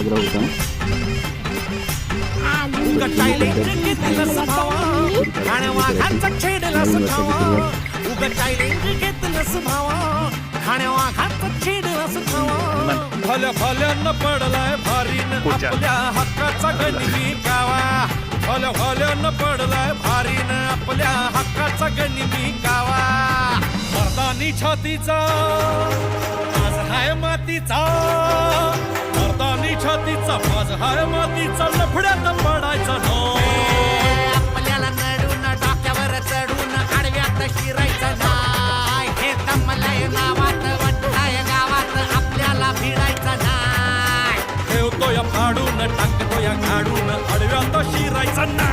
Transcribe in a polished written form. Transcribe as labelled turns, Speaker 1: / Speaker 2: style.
Speaker 1: आग्रह होता.
Speaker 2: भल्या भल्यानं पडलाय भारीन आपल्या हक्काचा गनिमी गावा. भल्या भल्यानं पडलाय भारीन आपल्या हक्काचा गनिमी गावा. मर्दानी छातीचा आज हाय मातीचा. मर्दानी छातीचा आज हाय मातीचा. लफड्यात पडायचा नो.
Speaker 3: आपल्याला नडून डोक्यावर चढून आडव्यात शिरायचं नाही. हे दमलय नावात वड्डाय गावात आपल्याला भिडायचं नाही.
Speaker 2: ठेवतो या फाडून टाकतो या काढून आडव्यात शिरायचा नाही.